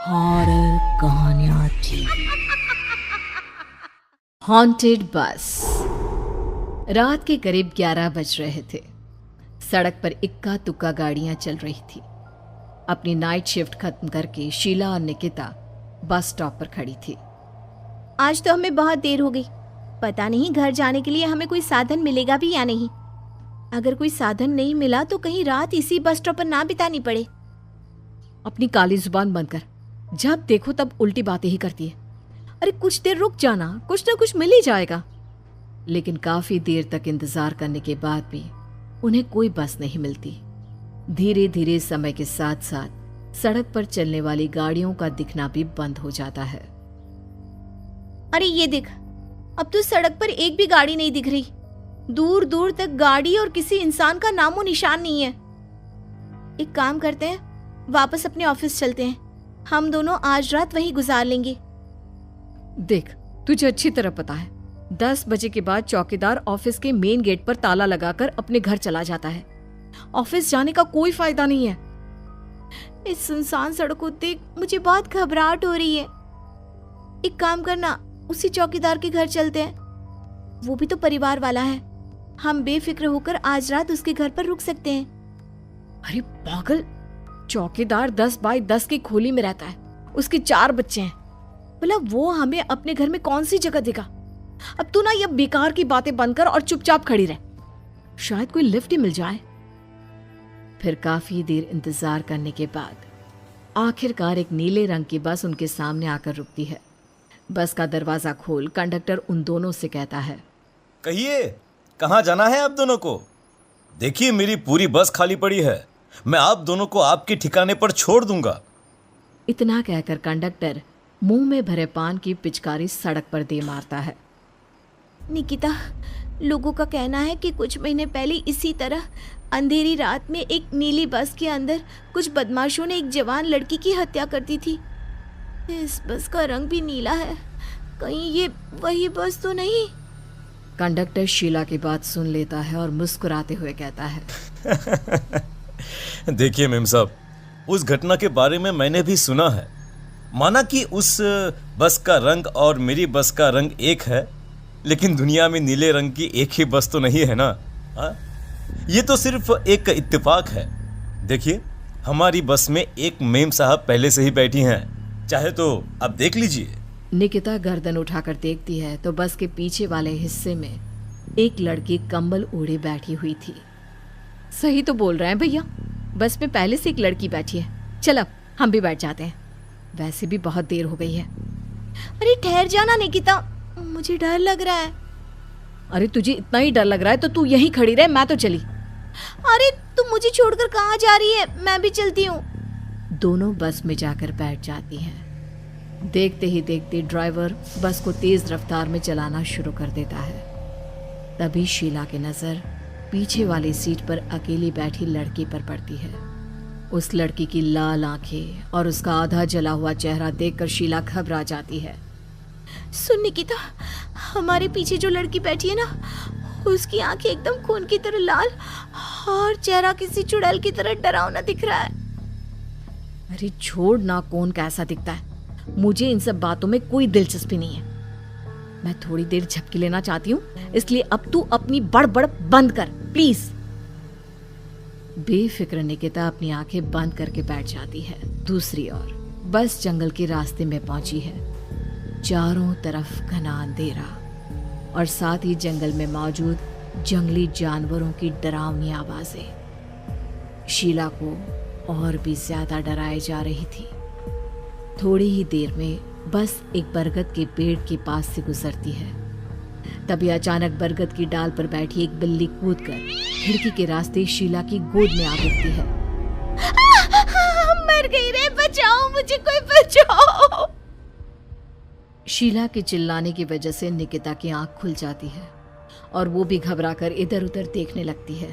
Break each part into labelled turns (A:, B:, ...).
A: Horror कहानियां थी। Haunted बस। रात के करीब 11 बज रहे थे। सड़क पर इक्का तुक्का गाड़ियां चल रही थी। अपनी नाइट शिफ्ट खत्म करके शीला और निकिता बस स्टॉप पर खड़ी थी।
B: आज तो हमें बहुत देर हो गई। पता नहीं घर जाने के लिए हमें कोई साधन मिलेगा भी या नहीं। अगर कोई साधन नहीं मिला तो कहीं रात इसी बस स्टॉप पर ना बितानी पड़े।
A: अपनी काली जुबान बंद कर। जब देखो तब उल्टी बातें ही करती है। अरे कुछ देर रुक जाना, कुछ ना कुछ मिल ही जाएगा। लेकिन काफी देर तक इंतजार करने के बाद भी उन्हें कोई बस नहीं मिलती। धीरे धीरे समय के साथ साथ सड़क पर चलने वाली गाड़ियों का दिखना भी बंद हो जाता है।
B: अरे ये देख, अब तो सड़क पर एक भी गाड़ी नहीं दिख रही। दूर दूर तक गाड़ी और किसी इंसान का नामो निशान नहीं है। एक काम करते हैं, वापस अपने ऑफिस चलते हैं। हम दोनों आज रात वहीं गुजार लेंगे।
A: देख, तुझे अच्छी तरह पता है 10 बजे के बाद चौकीदार ऑफिस के मेन गेट पर ताला लगाकर अपने घर चला जाता है। ऑफिस जाने का कोई फायदा नहीं है।
B: इस सुनसान सड़क को देख मुझे बहुत घबराहट हो रही है। एक काम करना, उसी चौकीदार के घर चलते हैं। वो भी तो परिवार वाला है। हम बेफिक्र होकर आज रात उसके घर पर रुक सकते हैं।
A: अरे पागल, चौकीदार 10 बाई 10 की खोली में रहता है। उसके 4 बच्चे हैं। भला वो हमें अपने घर में कौन सी जगह देगा। अब तू ना ये बेकार की बातें बंद कर और चुपचाप खड़ी रह। शायद कोई लिफ्ट ही मिल जाए। फिर काफी देर इंतजार करने के बाद आखिरकार एक नीले रंग की बस उनके सामने आकर रुकती है। बस का दरवाजा खोल कंडक्टर उन दोनों से कहता है,
C: कहिए कहाँ जाना है आप दोनों को? देखिए मेरी पूरी बस खाली पड़ी है। मैं आप दोनों को आपके ठिकाने पर छोड़ दूंगा।
A: इतना कहकर कंडक्टर मुंह में भरे पान की पिचकारी सड़क पर दे मारता है।
B: निकिता, लोगों का कहना है कि कुछ महीने पहले इसी तरह अंधेरी रात में एक नीली बस के अंदर कुछ बदमाशों ने एक जवान लड़की की हत्या कर दी थी। इस बस का रंग भी नीला है। कहीं ये वही बस तो नहीं?
A: कंडक्टर शीला की बात सुन लेता है और मुस्कुराते हुए कहता है,
C: देखिए मेम साहब, उस घटना के बारे में मैंने भी सुना है। माना कि उस बस का रंग और मेरी बस का रंग एक है, लेकिन दुनिया में नीले रंग की एक ही बस तो नहीं है ना। हाँ, ये तो सिर्फ एक इत्तेफाक है। देखिए हमारी बस में एक मेम साहब पहले से ही बैठी हैं, चाहे तो आप देख लीजिए।
A: निकिता गर्दन उठाकर देखती है तो बस के पीछे वाले हिस्से में एक लड़की कंबल ओढ़े बैठी हुई थी। सही तो बोल रहे हैं भैया, बस में पहले से एक लड़की बैठी है। चल अब हम भी बैठ जाते हैं, वैसे भी बहुत देर हो गई है।
B: अरे ठहर जाना निकिता, मुझे डर लग रहा है।
A: अरे तुझे इतना ही डर लग रहा है तो तू यहीं खड़ी रहे, मैं तो चली।
B: अरे तुम मुझे छोड़कर कहाँ जा रही है? मैं भी चलती हूँ।
A: दोनों बस में जाकर बैठ जाती हैं। देखते ही देखते ड्राइवर बस को तेज रफ्तार में चलाना शुरू कर देता है। तभी शीला की नजर पीछे वाली सीट पर अकेली बैठी लड़की पर पड़ती है। उस लड़की की लाल आंखें और उसका आधा जला हुआ चेहरा देखकर शीला घबरा जाती है।
B: सुन निकिता, हमारे पीछे जो लड़की बैठी है ना, उसकी आंखें एकदम खून की तरह लाल और चेहरा किसी चुड़ैल की तरह डरावना दिख रहा है।
A: अरे छोड़ ना, कौन कैसा दिखता है? मुझे इन सब बातों में कोई दिलचस्पी नहीं है। मैं थोड़ी देर झपकी लेना चाहती हूँ, इसलिए अब तू अपनी बड़बड़ बंद कर प्लीज। बेफिक्र निकिता अपनी आंखें बंद करके बैठ जाती है। दूसरी ओर बस जंगल के रास्ते में पहुंची है। चारों तरफ घना अंधेरा और साथ ही जंगल में मौजूद जंगली जानवरों की डरावनी आवाजें शीला को और भी ज्यादा डराए जा रही थी। थोड़ी ही देर में बस एक बरगद के पेड़ के पास से गुजरती है। तभी अचानक बरगद की डाल पर बैठी एक बिल्ली कूदकर खिड़की के रास्ते शीला की गोद में आ गिरती है।
B: मर गई रे, बचाओ मुझे, कोई बचाओ।
A: शीला के चिल्लाने की वजह से निकिता की आंख खुल जाती है और वो भी घबराकर इधर उधर देखने लगती है।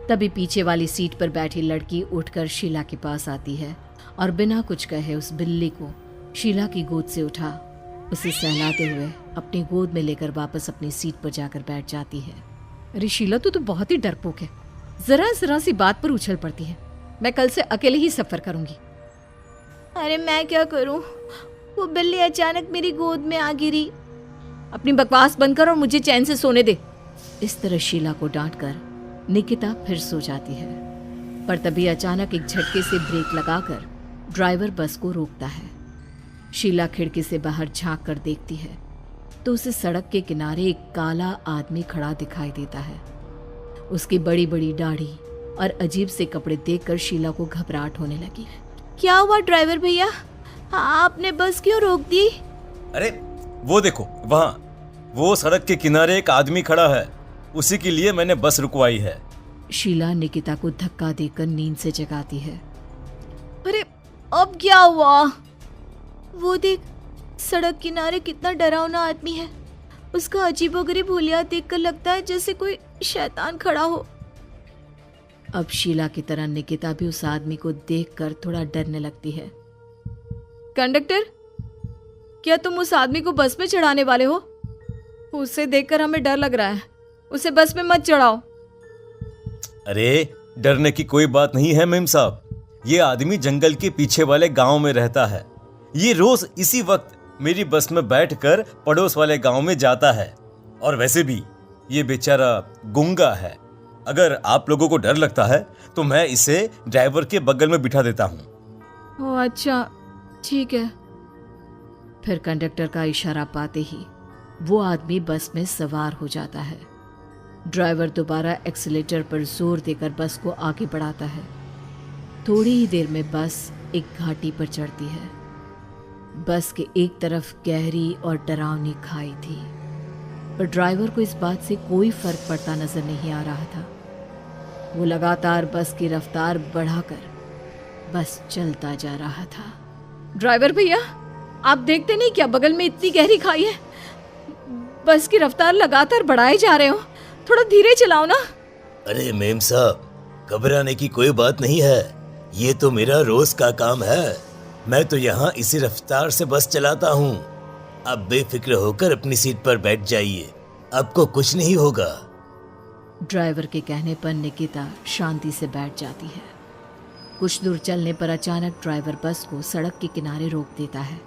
A: तभी पीछे वाली सीट पर बैठी लड़की उठकर शीला के पास आती है और बिना कुछ कहे उस बिल्ली को शीला की गोद से उठा उसे सहलाते हुए अपनी गोद में लेकर वापस अपनी सीट पर जाकर बैठ जाती है। अरे शीला, तू तो बहुत ही डरपोक है। जरा जरा सी बात पर उछल पड़ती है। मैं कल से अकेले ही सफर करूंगी।
B: अरे मैं क्या करूं? वो बिल्ली अचानक मेरी गोद में आ गिरी।
A: अपनी बकवास बंद कर और मुझे चैन से सोने दे। इस तरह शीला को डांटकर निकिता फिर सो जाती है, पर तभी अचानक एक झटके से ब्रेक लगाकर ड्राइवर बस को रोकता है। शीला खिड़की से बाहर झांक कर देखती है तो उसे सड़क के किनारे एक काला आदमी खड़ा दिखाई देता है। उसकी बड़ी बड़ी दाढ़ी और अजीब से कपड़े देखकर शीला को घबराहट होने लगी।
B: क्या हुआ ड्राइवर भैया? आपने बस क्यों रोक दी?
C: अरे वो देखो, वहाँ वो सड़क के किनारे एक आदमी खड़ा है, उसी के लिए मैंने बस रुकवाई है।
A: शीला निकिता को धक्का देकर नींद से जगाती है।
B: अरे अब क्या हुआ? वो देख, सड़क किनारे कितना डरावना आदमी है। उसका अजीबोगरीब हुलिया देखकर लगता है जैसे कोई शैतान खड़ा हो।
A: अब शीला की तरह निकिता भी उस आदमी को देखकर थोड़ा डरने लगती है। कंडक्टर, क्या तुम उस आदमी को बस में चढ़ाने वाले हो? उसे देखकर हमें डर लग रहा है, उसे बस में मत चढ़ाओ।
C: अरे डरने की कोई बात नहीं है मेम साहब, ये आदमी जंगल के पीछे वाले गांव में रहता है। ये रोज इसी वक्त मेरी बस में बैठकर पड़ोस वाले गांव में जाता है, और वैसे भी ये बेचारा गूंगा है। अगर आप लोगों को डर लगता है तो मैं इसे ड्राइवर के बगल में बिठा देता हूँ।
A: ओह अच्छा, ठीक है। फिर कंडक्टर का इशारा पाते ही वो आदमी बस में सवार हो जाता है। ड्राइवर दोबारा एक्सीलेटर पर जोर देकर बस को आगे बढ़ाता है। थोड़ी ही देर में बस एक घाटी पर चढ़ती है। बस के एक तरफ गहरी और डरावनी खाई थी, पर ड्राइवर को इस बात से कोई फर्क पड़ता नजर नहीं आ रहा था। वो लगातार बस की रफ्तार बढ़ाकर बस चलता जा रहा था। ड्राइवर भैया, आप देखते नहीं क्या बगल में इतनी गहरी खाई है? बस की रफ्तार लगातार बढ़ाए जा रहे हो, थोड़ा धीरे चलाओ ना।
D: अरे मेम साहब, घबराने की कोई बात नहीं है, ये तो मेरा रोज का काम है। मैं तो यहाँ इसी रफ्तार से बस चलाता हूँ। आप बेफिक्र होकर अपनी सीट पर बैठ जाइए, आपको कुछ नहीं होगा।
A: ड्राइवर के कहने पर निकिता शांति से बैठ जाती है। कुछ दूर चलने पर अचानक ड्राइवर बस को सड़क के किनारे रोक देता है।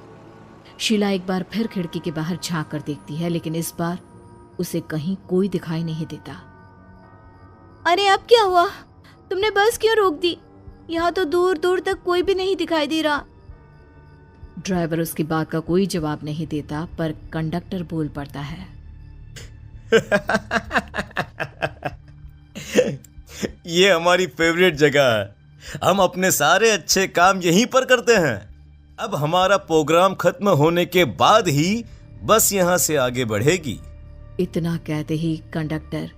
A: शीला एक बार फिर खिड़की के बाहर झांक कर देखती है, लेकिन इस बार उसे कहीं कोई दिखाई नहीं देता।
B: अरे अब क्या हुआ? तुमने बस क्यों रोक दी? यहाँ तो दूर दूर तक कोई भी नहीं दिखाई दे रहा।
A: ड्राइवर उसकी बात का कोई जवाब नहीं देता, पर कंडक्टर बोल पड़ता है।
C: ये हमारी फेवरेट जगह है, हम अपने सारे अच्छे काम यहीं पर करते हैं। अब हमारा प्रोग्राम खत्म होने के बाद ही बस यहाँ से आगे बढ़ेगी।
A: इतना कहते ही कंडक्टर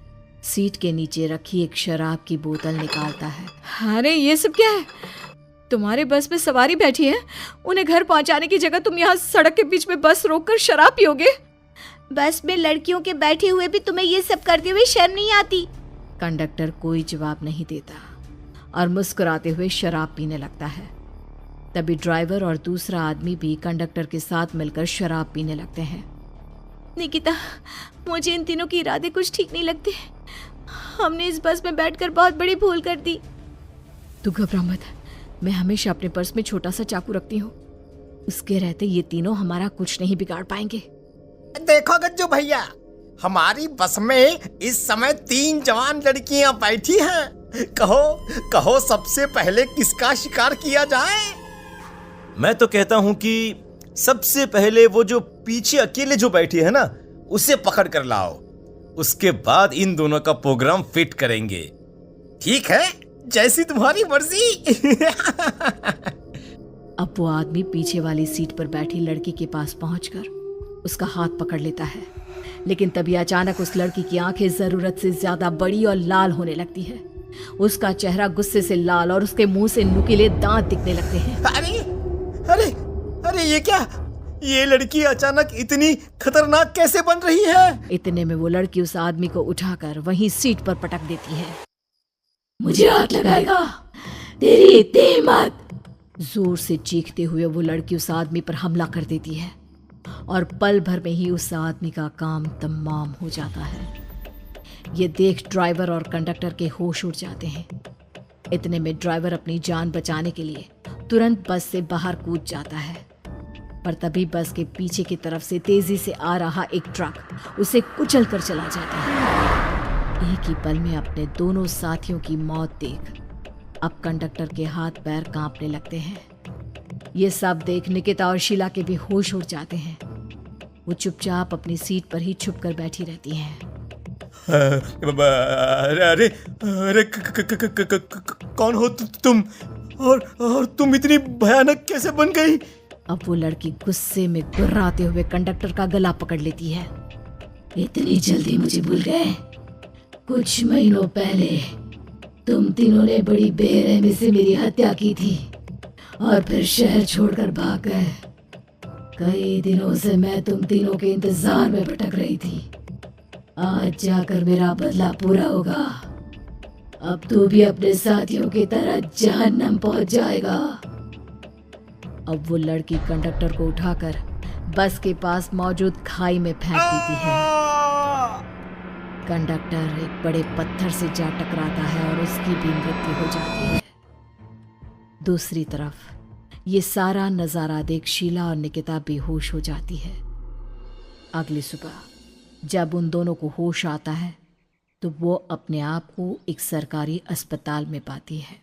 A: सीट के नीचे रखी एक शराब की बोतल निकालता है। अरे ये सब क्या है? तुम्हारे बस में सवारी बैठी है, उन्हें घर पहुंचाने की जगह तुम यहाँ सड़क के बीच में बस रोककर शराब पियोगे?
B: बस में लड़कियों के बैठे हुए भी तुम्हें ये सब करते हुए शर्म नहीं आती?
A: कंडक्टर कोई जवाब नहीं देता और मुस्कुराते हुए शराब पीने लगता है। तभी ड्राइवर और दूसरा आदमी भी कंडक्टर के साथ मिलकर शराब पीने लगते हैं।
B: निकिता, मुझे इन तीनों के इरादे कुछ ठीक नहीं लगते। हमने इस बस में बैठकर बहुत बड़ी भूल कर दी।
A: तू घबरा मत, मैं हमेशा अपने पर्स में छोटा सा चाकू रखती हूँ। उसके रहते ये तीनों हमारा कुछ नहीं बिगाड़ पाएंगे।
E: देखो गज्जू भैया, हमारी बस में इस समय 3 जवान लड़कियां बैठी हैं। कहो सबसे पहले किसका शिकार किया जाए?
C: मैं तो कहता हूँ कि सबसे पहले वो जो पीछे अकेले जो बैठी है ना, उसे पकड़ कर लाओ। उसके बाद इन दोनों का प्रोग्राम फिट करेंगे।
E: ठीक है, जैसी तुम्हारी मर्जी।
A: अब वो आदमी पीछे वाली सीट पर बैठी लड़की के पास पहुंचकर उसका हाथ पकड़ लेता है, लेकिन तभी अचानक उस लड़की की आंखें जरूरत से ज्यादा बड़ी और लाल होने लगती है। उसका चेहरा गुस्से से लाल और उसके मुंह से नुकीले दांत दिखने लगते हैं।
E: अरे अरे अरे ये क्या? ये लड़की अचानक इतनी खतरनाक कैसे बन रही है?
A: इतने में वो लड़की उस आदमी को उठाकर वहीं सीट पर पटक देती है। मुझे हाथ लगाएगा, तेरी इतनी हिम्मत! जोर से चीखते हुए वो लड़की उस आदमी पर हमला कर देती है और पल भर में ही उस आदमी का काम तमाम हो जाता है। ये देख ड्राइवर और कंडक्टर के होश उड़ जाते हैं। इतने में ड्राइवर अपनी जान बचाने के लिए तुरंत बस से बाहर कूद जाता है, पर तभी बस के पीछे की तरफ से तेजी से आ रहा एक ट्रक उसे कुचल कर चला जाता है। एक ही पल में अपने दोनों साथियों की मौत देख अब कंडक्टर के हाथ पैर कांपने लगते हैं। ये सब देख निकिता और शीला के भी होश उड़ जाते हैं। वो चुपचाप अपनी सीट पर ही छुप कर बैठी रहती हैं।
C: अरे अरे अरे कौन हो तुम? और तुम इतनी भयानक कैसे बन गई?
A: अब वो लड़की गुस्से में गुर्राते हुए कंडक्टर का गला पकड़ लेती है। इतनी जल्दी मुझे भूल गए? कुछ महीनों पहले तुम तीनों ने बड़ी बेरहमी से मेरी हत्या की थी और फिर शहर छोड़कर भाग गए। कई दिनों से मैं तुम तीनों के इंतजार में भटक रही थी। आज जाकर मेरा बदला पूरा होगा। अब तू भी अपने साथियों की तरह जहन्नम पहुंच जाएगा। अब वो लड़की कंडक्टर को उठाकर बस के पास मौजूद खाई में फेंक देती है। कंडक्टर एक बड़े पत्थर से जा टकराता है और उसकी भी मृत्यु हो जाती है। दूसरी तरफ ये सारा नजारा देख शीला और निकिता बेहोश हो जाती है। अगली सुबह जब उन दोनों को होश आता है तो वो अपने आप को एक सरकारी अस्पताल में पाती है।